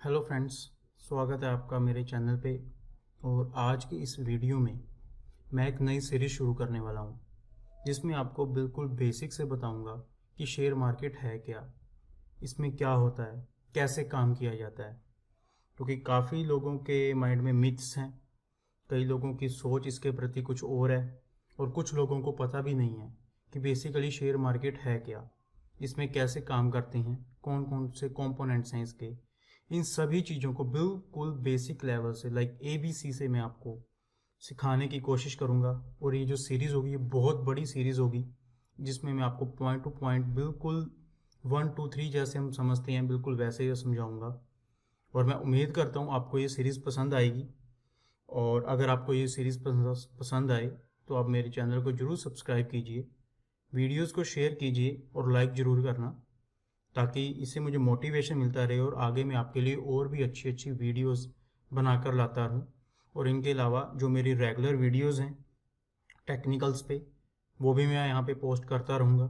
Hello friends, स्वागत है आपका मेरे चैनल पे। और आज की इस वीडियो में मैं एक नई सीरीज़ शुरू करने वाला हूँ जिसमें आपको बिल्कुल बेसिक से बताऊँगा कि शेयर मार्केट है क्या, इसमें क्या होता है, कैसे काम किया जाता है। क्योंकि काफ़ी लोगों के माइंड में मिथ्स हैं, कई लोगों की सोच इसके प्रति कुछ और है और कुछ लोगों को पता भी नहीं है कि बेसिकली शेयर मार्केट है क्या, इसमें कैसे काम करते हैं, कौन कौन से कंपोनेंट्स हैं इसके। इन सभी चीज़ों को बिल्कुल बेसिक लेवल से लाइक ABC से मैं आपको सिखाने की कोशिश करूँगा। और ये जो सीरीज़ होगी ये बहुत बड़ी सीरीज़ होगी जिसमें मैं आपको पॉइंट टू पॉइंट बिल्कुल 1 2 3 जैसे हम समझते हैं बिल्कुल वैसे ही समझाऊँगा। और मैं उम्मीद करता हूँ आपको ये सीरीज़ पसंद आएगी। और अगर आपको ये सीरीज़ पसंद आए तो आप मेरे चैनल को ज़रूर सब्सक्राइब कीजिए, वीडियोस को शेयर कीजिए और लाइक ज़रूर करना, ताकि इससे मुझे मोटिवेशन मिलता रहे और आगे मैं आपके लिए और भी अच्छी अच्छी वीडियोस बनाकर लाता रहूँ। और इनके अलावा जो मेरी रेगुलर वीडियोस हैं टेक्निकल्स पे, वो भी मैं यहाँ पे पोस्ट करता रहूँगा।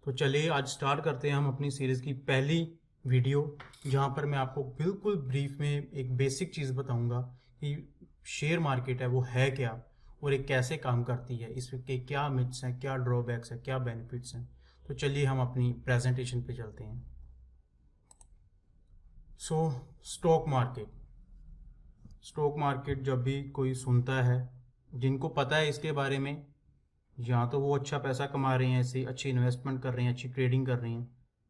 तो चलिए आज स्टार्ट करते हैं हम अपनी सीरीज़ की पहली वीडियो, जहाँ पर मैं आपको बिल्कुल ब्रीफ में एक बेसिक चीज़ बताऊँगा कि शेयर मार्केट है वो है क्या और ये कैसे काम करती है, इसके क्या मिथ्स हैं, क्या ड्रॉबैक्स हैं, क्या बेनिफिट्स हैं। तो चलिए हम अपनी प्रेजेंटेशन पे चलते हैं। स्टॉक मार्केट, स्टॉक मार्केट जब भी कोई सुनता है, जिनको पता है इसके बारे में, या तो वो अच्छा पैसा कमा रहे हैं, ऐसे अच्छी इन्वेस्टमेंट कर रहे हैं, अच्छी ट्रेडिंग कर रहे हैं।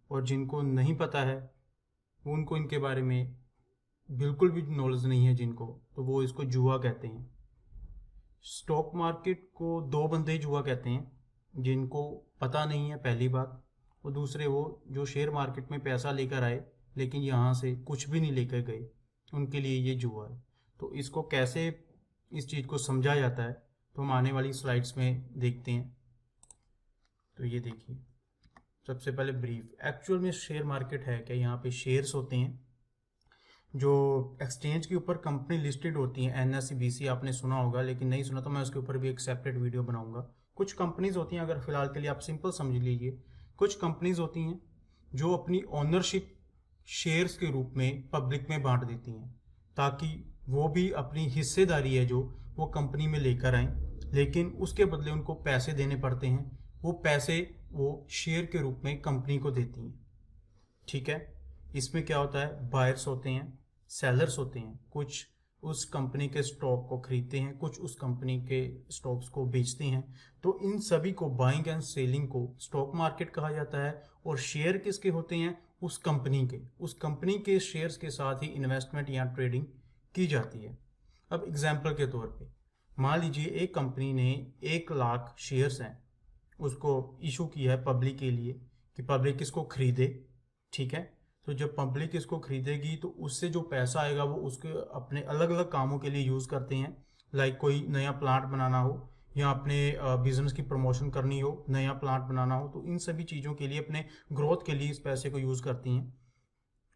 और जिनको नहीं पता है, उनको इनके बारे में बिल्कुल भी नॉलेज नहीं है जिनको, तो वो इसको जुआ कहते हैं। स्टॉक मार्केट को दो बंदे जुआ कहते हैं, जिनको पता नहीं है पहली बात, और दूसरे वो जो शेयर मार्केट में पैसा लेकर आए लेकिन यहाँ से कुछ भी नहीं लेकर गए, उनके लिए ये जुआ है। तो इसको कैसे इस चीज़ को समझा जाता है तो हम आने वाली स्लाइड्स में देखते हैं। तो ये देखिए, सबसे पहले ब्रीफ एक्चुअल में शेयर मार्केट है क्या। यहाँ पे शेयर्स होते हैं जो एक्सचेंज के ऊपर कंपनी लिस्टेड होती हैं, NSE BSE आपने सुना होगा, लेकिन नहीं सुना तो मैं उसके ऊपर भी एक सेपरेट वीडियो बनाऊंगा। कुछ कंपनीज होती हैं, अगर फिलहाल के लिए आप सिंपल समझ लीजिए, कुछ कंपनीज होती हैं जो अपनी ओनरशिप शेयर्स के रूप में पब्लिक में बांट देती हैं, ताकि वो भी अपनी हिस्सेदारी है जो वो कंपनी में लेकर आएँ, लेकिन उसके बदले उनको पैसे देने पड़ते हैं। वो पैसे वो शेयर के रूप में कंपनी को देती हैं। ठीक है, इसमें क्या होता है, बायर्स होते हैं, सेलर्स होते हैं, कुछ उस कंपनी के स्टॉक को खरीदते हैं, कुछ उस कंपनी के स्टॉक्स को बेचते हैं। तो इन सभी को बाइंग एंड सेलिंग को स्टॉक मार्केट कहा जाता है। और शेयर किसके होते हैं, उस कंपनी के शेयर्स के साथ ही इन्वेस्टमेंट या ट्रेडिंग की जाती है। अब एग्जाम्पल के तौर पे मान लीजिए एक कंपनी ने 1 लाख शेयर्स हैं, उसको इशू किया है पब्लिक के लिए कि पब्लिक इसको खरीदे। ठीक है, तो जब पब्लिक इसको खरीदेगी तो उससे जो पैसा आएगा वो उसके अपने अलग अलग कामों के लिए यूज़ करते हैं। लाइक कोई नया प्लांट बनाना हो या अपने बिजनेस की प्रमोशन करनी हो, नया प्लांट बनाना हो, तो इन सभी चीज़ों के लिए, अपने ग्रोथ के लिए इस पैसे को यूज़ करती हैं।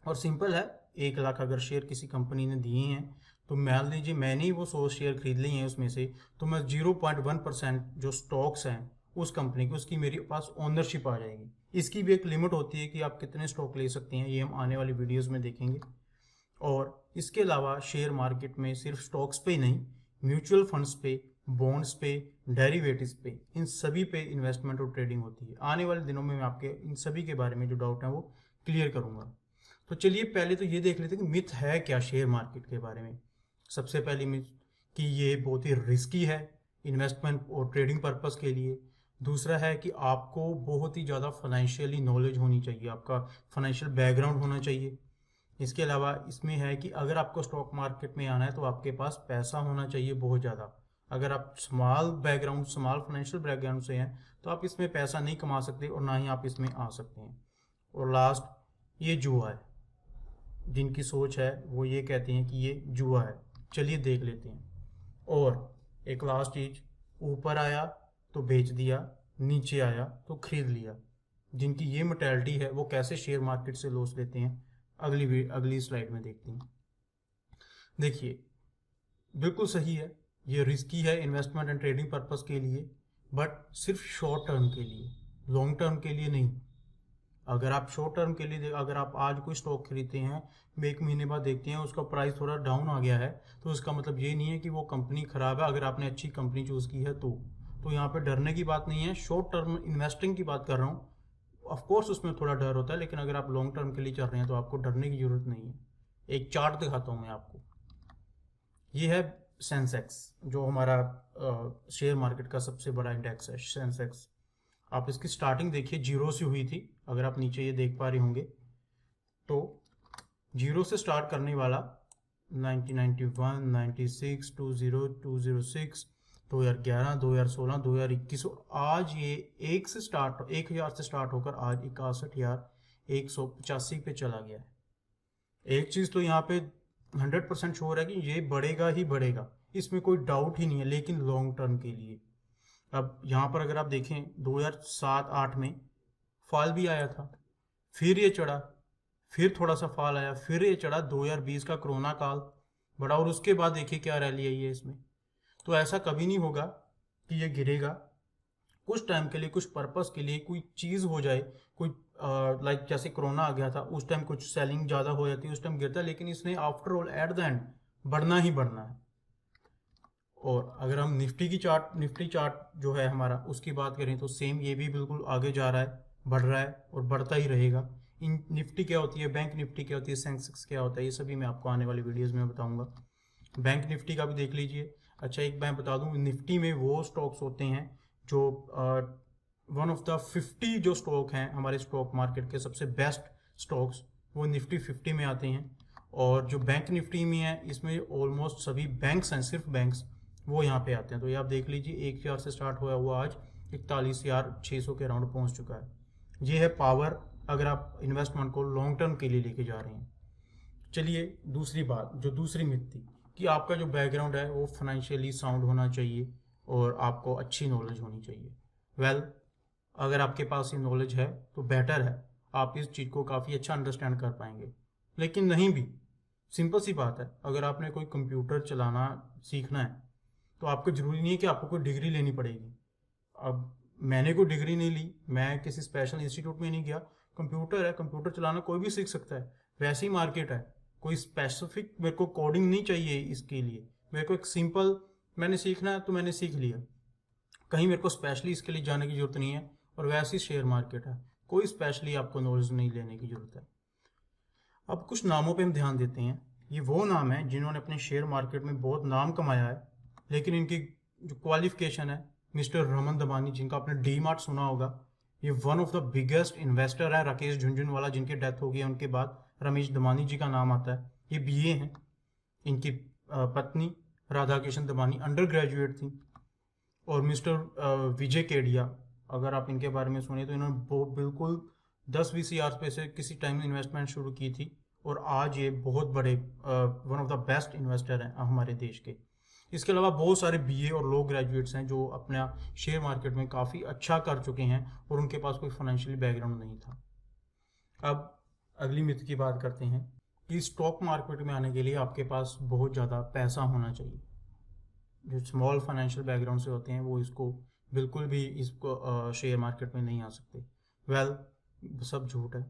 और सिंपल है, 1 लाख अगर शेयर किसी कंपनी ने दिए हैं, तो मान लीजिए मैंने ही वो 100 शेयर खरीद लिए हैं उसमें से, तो मैं 0.1% जो स्टॉक्स हैं उस कंपनी की, उसकी मेरे पास ओनरशिप आ जाएगी। इसकी भी एक लिमिट होती है कि आप कितने स्टॉक ले सकते हैं, ये हम आने वाली वीडियोस में देखेंगे। और इसके अलावा शेयर मार्केट में सिर्फ स्टॉक्स पे ही नहीं, म्यूचुअल फंड्स पे, बॉन्ड्स पे, डेरिवेटिव्स पे, इन सभी पे इन्वेस्टमेंट और ट्रेडिंग होती है। आने वाले दिनों में मैं आपके इन सभी के बारे में जो डाउट है वो क्लियर करूंगा। तो चलिए पहले तो ये देख लेते हैं कि मिथ है क्या शेयर मार्केट के बारे में। सबसे पहली मिथ कि ये बहुत ही रिस्की है इन्वेस्टमेंट और ट्रेडिंग पर्पस के लिए। दूसरा है कि आपको बहुत ही ज़्यादा फाइनेंशियली नॉलेज होनी चाहिए, आपका फाइनेंशियल बैकग्राउंड होना चाहिए। इसके अलावा इसमें है कि अगर आपको स्टॉक मार्केट में आना है तो आपके पास पैसा होना चाहिए बहुत ज़्यादा। अगर आप स्मॉल फाइनेंशियल बैकग्राउंड से हैं तो आप इसमें पैसा नहीं कमा सकते और ना ही आप इसमें आ सकते हैं। और लास्ट, ये जुआ है। जिनकी सोच है वो ये कहते हैं कि ये जुआ है। चलिए देख लेते हैं। और एक लास्ट चीज, ऊपर आया तो बेच दिया, नीचे आया तो खरीद लिया। जिनकी ये मेंटालिटी है वो कैसे शेयर मार्केट से लॉस लेते हैं, अगली स्लाइड में देखते हैं। देखिए, बिल्कुल सही है, ये रिस्की है इन्वेस्टमेंट एंड ट्रेडिंग पर्पस के लिए, बट सिर्फ शॉर्ट टर्म के लिए, लॉन्ग टर्म के लिए नहीं। अगर आप शॉर्ट टर्म के लिए अगर आप आज कोई स्टॉक खरीदते हैं, 1 महीने बाद देखते हैं उसका प्राइस थोड़ा डाउन आ गया है, तो उसका मतलब ये नहीं है कि वो कंपनी खराब है। अगर आपने अच्छी कंपनी चूज़ की है तो यहाँ पे डरने की बात नहीं है। शॉर्ट टर्म इन्वेस्टिंग की बात कर रहा हूँ। ऑफ कोर्स उसमें थोड़ा डर होता है, लेकिन अगर आप लॉन्ग टर्म के लिए चल रहे हैं तो आपको डरने की ज़रूरत नहीं है। एक चार्ट दिखाता हूँ मैं आपको। ये है सेंसेक्स, जो हमारा शेयर मार्केट का सबसे बड़ा इंडेक्स है सेंसेक्स। आप इसकी स्टार्टिंग देखिए, जीरो से हुई थी। अगर आप नीचे ये देख पा रहे होंगे तो जीरो से स्टार्ट करने वाला 1991, 96, 2006, 2011, 2016, 2021, आज ये 1,000 से स्टार्ट होकर आज 61,185 पे चला गया है। एक चीज़ तो यहाँ पे 100% श्योर है कि ये बढ़ेगा ही बढ़ेगा, इसमें कोई डाउट ही नहीं है, लेकिन लॉन्ग टर्म के लिए। अब यहाँ पर अगर आप देखें 2007-8 में फॉल भी आया था, फिर ये चढ़ा, फिर थोड़ा सा फॉल आया, फिर ये चढ़ा, 2020 का कोरोना काल बढ़ा, और उसके बाद देखिए क्या रैली आई है इसमें। तो ऐसा कभी नहीं होगा कि ये गिरेगा। कुछ टाइम के लिए, कुछ पर्पस के लिए कोई चीज़ हो जाए, कोई लाइक जैसे कोरोना आ गया था, उस टाइम कुछ सेलिंग ज़्यादा हो जाती है, उस टाइम गिरता है, लेकिन इसने after all at the end बढ़ना ही बढ़ना है। और अगर हम निफ्टी चार्ट जो है हमारा, उसकी बात करें तो सेम ये भी बिल्कुल आगे जा रहा है, बढ़ रहा है और बढ़ता ही रहेगा। इन निफ्टी क्या होती है, बैंक निफ्टी क्या होती है, सेंसेक्स क्या होता है, ये सभी मैं आपको आने वाली वीडियोज़ में बताऊँगा। बैंक निफ्टी का भी देख लीजिए। अच्छा, एक मैं बता दूं, निफ्टी में वो स्टॉक्स होते हैं जो 1 ऑफ द 50 जो स्टॉक हैं हमारे स्टॉक मार्केट के सबसे बेस्ट स्टॉक्स, वो निफ्टी 50 में आते हैं। और जो बैंक निफ्टी में है, इसमें ऑलमोस्ट सभी बैंक्स हैं, सिर्फ बैंक्स वो यहाँ पे आते हैं। तो ये आप देख लीजिए, 1,000 से स्टार्ट हुआ हुआ आज 41,600 के अराउंड पहुँच चुका है। ये है पावर, अगर आप इन्वेस्टमेंट को लॉन्ग टर्म के लिए लेके जा रहे हैं। चलिए दूसरी बात, जो दूसरी मिथ थी कि आपका जो बैकग्राउंड है वो फाइनेंशियली साउंड होना चाहिए और आपको अच्छी नॉलेज होनी चाहिए। वेल, अगर आपके पास ये नॉलेज है तो बेटर है, आप इस चीज़ को काफ़ी अच्छा अंडरस्टैंड कर पाएंगे। लेकिन नहीं भी, सिंपल सी बात है, अगर आपने कोई कंप्यूटर चलाना सीखना है तो आपको ज़रूरी नहीं है कि आपको कोई डिग्री लेनी पड़ेगी। अब मैंने कोई डिग्री नहीं ली, मैं किसी स्पेशल इंस्टीट्यूट में नहीं गया। कंप्यूटर है, कंप्यूटर चलाना कोई भी सीख सकता है। वैसी मार्केट है, कोई स्पेसिफिक मेरे को कोडिंग नहीं चाहिए इसके लिए। मेरे को एक सिंपल, मैंने सीखना है तो मैंने सीख लिया, कहीं मेरे को स्पेशली इसके लिए जाने की जरूरत नहीं है। और वैसी शेयर मार्केट है, कोई स्पेशली आपको नॉलेज नहीं लेने की जरूरत है। अब कुछ नामों पे हम ध्यान देते हैं। ये वो नाम है जिन्होंने अपने शेयर मार्केट में बहुत नाम कमाया है, लेकिन इनकी जो क्वालिफिकेशन है, मिस्टर रमन दमानी, जिनका आपने डी मार्ट सुना होगा, ये one of the biggest investor है। राकेश झुनझुनवाला जिनकी डेथ हो गई है, उनके बाद रमेश दमानी जी का नाम आता है। ये बीए हैं। इनकी पत्नी राधा किशन दमानी अंडर ग्रेजुएट थी। और मिस्टर विजय केडिया, अगर आप इनके बारे में सुने तो इन्होंने बिल्कुल 10-20 हज़ार रुपये से किसी टाइम इन्वेस्टमेंट शुरू की थी, और आज ये बहुत बड़े one of the best investor हैं हमारे देश के। इसके अलावा बहुत सारे बीए और लो ग्रेजुएट्स हैं जो अपना शेयर मार्केट में काफ़ी अच्छा कर चुके हैं, और उनके पास कोई फाइनेंशियल बैकग्राउंड नहीं था। अब अगली मिथ की बात करते हैं कि स्टॉक मार्केट में आने के लिए आपके पास बहुत ज़्यादा पैसा होना चाहिए। जो स्मॉल फाइनेंशियल बैकग्राउंड से होते हैं वो इसको बिल्कुल भी इसको शेयर मार्केट में नहीं आ सकते। वेल, सब झूठ है।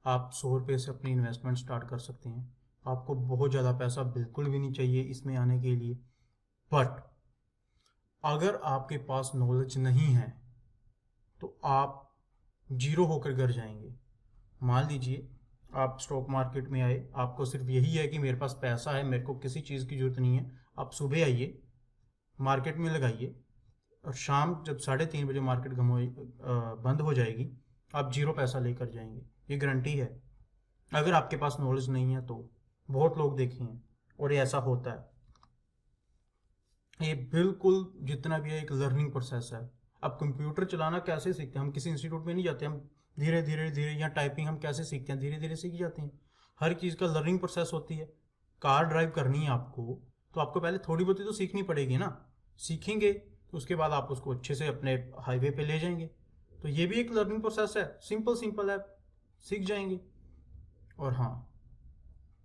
आप 100 रुपये से अपनी इन्वेस्टमेंट स्टार्ट कर सकते हैं। आपको बहुत ज़्यादा पैसा बिल्कुल भी नहीं चाहिए इसमें आने के लिए। बट अगर आपके पास नॉलेज नहीं है तो आप जीरो होकर गिर जाएंगे। मान लीजिए आप स्टॉक मार्केट में आए, आपको सिर्फ यही है कि मेरे पास पैसा है, मेरे को किसी चीज़ की ज़रूरत नहीं है। आप सुबह आइए, मार्केट में लगाइए, और शाम जब 3:30 बजे मार्केट बंद हो जाएगी, आप जीरो पैसा लेकर जाएंगे। ये गारंटी है। अगर आपके पास नॉलेज नहीं है तो बहुत लोग देखे हैं और ये ऐसा होता है। ये बिल्कुल जितना भी है एक लर्निंग प्रोसेस है। अब कंप्यूटर चलाना कैसे सीखते हैं, हम किसी इंस्टीट्यूट में नहीं जाते, हम धीरे धीरे धीरे, या टाइपिंग हम कैसे सीखते हैं, धीरे धीरे सीख जाते हैं। हर चीज़ का लर्निंग प्रोसेस होती है। कार ड्राइव करनी है आपको, तो आपको पहले थोड़ी बहुत तो सीखनी पड़ेगी ना। सीखेंगे तो उसके बाद आप उसको अच्छे से अपने हाईवे पे ले जाएंगे। तो ये भी एक लर्निंग प्रोसेस है, सिंपल है, सीख जाएंगे। और हाँ,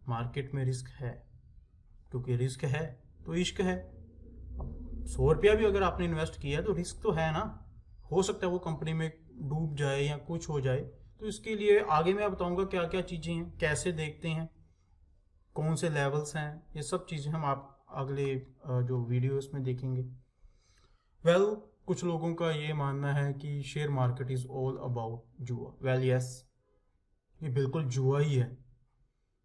मार्केट में रिस्क है, क्योंकि रिस्क है तो इश्क है। 100 रुपया भी अगर आपने इन्वेस्ट किया है तो रिस्क तो है ना। हो सकता है वो कंपनी में डूब जाए या कुछ हो जाए, तो इसके लिए आगे मैं बताऊंगा क्या क्या चीज़ें हैं, कैसे देखते हैं, कौन से लेवल्स हैं, ये सब चीज़ें हम आप अगले जो वीडियोस में देखेंगे। वेल कुछ लोगों का ये मानना है कि share market is all about जुआ। वेल यस, ये बिल्कुल जुआ ही है।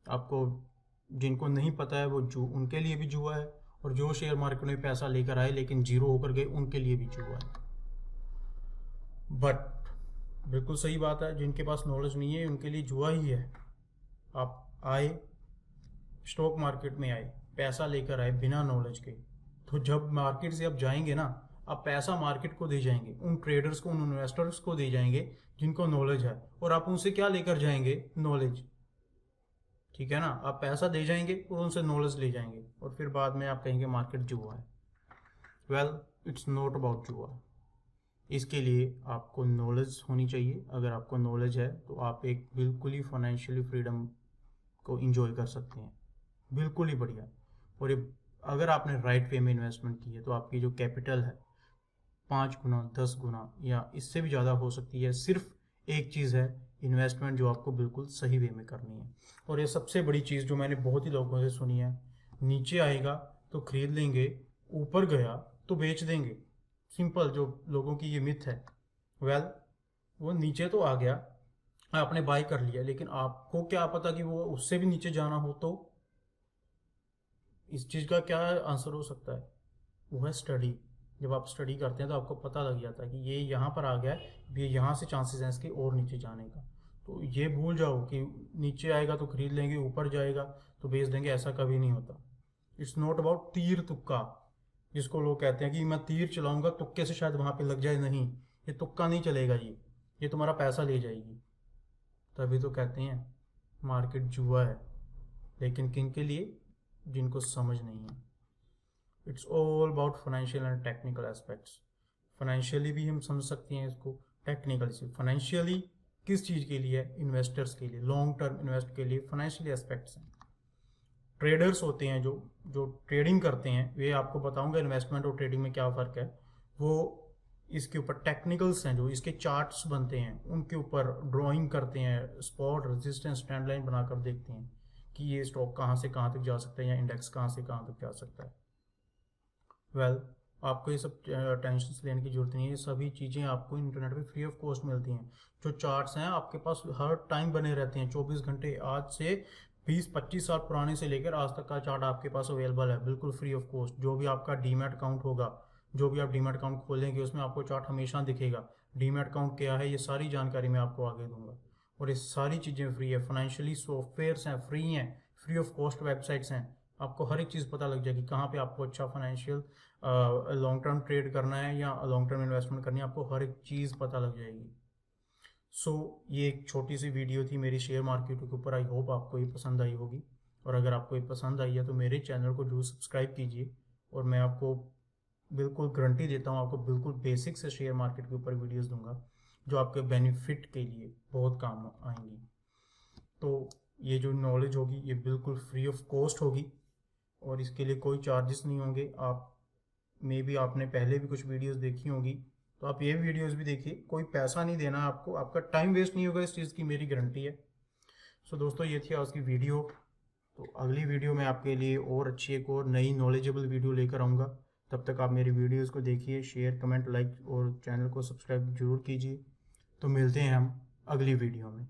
आपको जिनको नहीं पता है वो उनके लिए भी जुआ है, और जो शेयर मार्केट में पैसा लेकर आए लेकिन जीरो होकर गए उनके लिए भी जुआ है। बट बिल्कुल सही बात है, जिनके पास नॉलेज नहीं है उनके लिए जुआ ही है। आप आए स्टॉक मार्केट में, आए पैसा लेकर आए बिना नॉलेज के, तो जब मार्केट से आप जाएंगे ना, आप पैसा मार्केट को दे जाएंगे, उन ट्रेडर्स को, उन इन्वेस्टर्स को दे जाएंगे जिनको नॉलेज है, और आप उनसे क्या लेकर जाएंगे? नॉलेज। ठीक है ना, आप पैसा दे जाएंगे और उनसे नॉलेज ले जाएंगे, और फिर बाद में आप कहेंगे मार्केट जुआ है। वेल इट्स नॉट अबाउट जुआ। इसके लिए आपको नॉलेज होनी चाहिए। अगर आपको नॉलेज है तो आप एक बिल्कुल ही फाइनेंशियली फ्रीडम को इंजॉय कर सकते हैं, बिल्कुल ही बढ़िया। और ये अगर आपने राइट वे में इन्वेस्टमेंट की है तो आपकी जो कैपिटल है 5 गुना 10 गुना या इससे भी ज़्यादा हो सकती है। सिर्फ एक चीज़ है, इन्वेस्टमेंट जो आपको बिल्कुल सही वे में करनी है। और ये सबसे बड़ी चीज़ जो मैंने बहुत ही लोगों से सुनी है, नीचे आएगा तो खरीद लेंगे, ऊपर गया तो बेच देंगे। सिंपल जो लोगों की ये मिथ है। वेल वो नीचे तो आ गया, आपने बाय कर लिया, लेकिन आपको क्या पता कि वो उससे भी नीचे जाना हो। तो इस चीज़ का क्या आंसर हो सकता है? वो है स्टडी। जब आप स्टडी करते हैं तो आपको पता लग जाता है कि ये यहाँ पर आ गया है, ये यहाँ से चांसेस हैं इसके और नीचे जाने का। तो ये भूल जाओ कि नीचे आएगा तो खरीद लेंगे, ऊपर जाएगा तो बेच देंगे, ऐसा कभी नहीं होता। इट्स नॉट अबाउट तीर तुक्का, जिसको लोग कहते हैं कि मैं तीर चलाऊंगा तुक्के से शायद वहाँ पे लग जाए। नहीं, ये तुक्का नहीं चलेगा, ये तुम्हारा पैसा ले जाएगी। तभी तो कहते हैं मार्केट जुआ है। लेकिन किन के लिए? जिनको समझ नहीं है। It's all about financial and technical aspects. Financially भी हम समझ सकते हैं इसको, टेक्निकली से। फाइनेंशियली किस चीज़ के लिए? इन्वेस्टर्स के लिए, लॉन्ग टर्म इन्वेस्ट के लिए फाइनेंशियली एस्पेक्ट्स हैं। ट्रेडर्स होते हैं जो जो ट्रेडिंग करते हैं, वे आपको बताऊंगा इन्वेस्टमेंट और ट्रेडिंग में क्या फ़र्क है। वो इसके ऊपर टेक्निकल्स हैं, जो इसके चार्ट्स बनते हैं उनके ऊपर ड्राइंग करते हैं, स्पॉट रेजिस्टेंस ट्रेंड लाइन बनाकर देखते हैं कि ये स्टॉक कहाँ से कहाँ तक जा सकता है, या इंडेक्स कहाँ से कहाँ तक जा सकता है। वेल आपको ये सब टेंशन लेने की जरूरत नहीं है। ये सभी चीज़ें आपको इंटरनेट पे फ्री ऑफ कॉस्ट मिलती हैं। जो चार्ट्स हैं आपके पास हर टाइम बने रहते हैं, 24 घंटे। आज से 20-25 साल पुराने से लेकर आज तक का चार्ट आपके पास अवेलेबल है, बिल्कुल फ्री ऑफ कॉस्ट। जो भी आपका डीमैट अकाउंट होगा, जो भी आप डीमैट अकाउंट खोलेंगे उसमें आपको चार्ट हमेशा दिखेगा। डीमैट अकाउंट क्या है, ये सारी जानकारी मैं आपको आगे दूंगा। और ये सारी चीज़ें फ्री है। फाइनेंशियली सॉफ्टवेयर्स हैं, फ्री हैं, फ्री ऑफ कॉस्ट वेबसाइट्स हैं। आपको हर एक चीज़ पता लग जाएगी कहाँ पे आपको अच्छा फाइनेंशियल लॉन्ग टर्म ट्रेड करना है या लॉन्ग टर्म इन्वेस्टमेंट करनी है, आपको हर एक चीज़ पता लग जाएगी। सो ये एक छोटी सी वीडियो थी मेरी शेयर मार्केट के ऊपर। आई होप आपको ये पसंद आई होगी, और अगर आपको ये पसंद आई है तो मेरे चैनल को जरूर सब्सक्राइब कीजिए। और मैं आपको बिल्कुल गारंटी देता हूँ, आपको बिल्कुल बेसिक से शेयर मार्केट के ऊपर वीडियोस दूंगा जो आपके बेनिफिट के लिए बहुत काम आएंगी। तो ये जो नॉलेज होगी ये बिल्कुल फ्री ऑफ कॉस्ट होगी, और इसके लिए कोई चार्जेस नहीं होंगे। आप मे बी आपने पहले भी कुछ वीडियोस देखी होंगी, तो आप ये वीडियोस भी देखिए। कोई पैसा नहीं देना आपको, आपका टाइम वेस्ट नहीं होगा, इस चीज़ की मेरी गारंटी है। सो दोस्तों ये थी आज की वीडियो। तो अगली वीडियो में आपके लिए और अच्छी एक और नई नॉलेजेबल वीडियो लेकर आऊँगा। तब तक आप मेरी वीडियोज़ को देखिए, शेयर कमेंट लाइक और चैनल को सब्सक्राइब जरूर कीजिए। तो मिलते हैं हम अगली वीडियो में।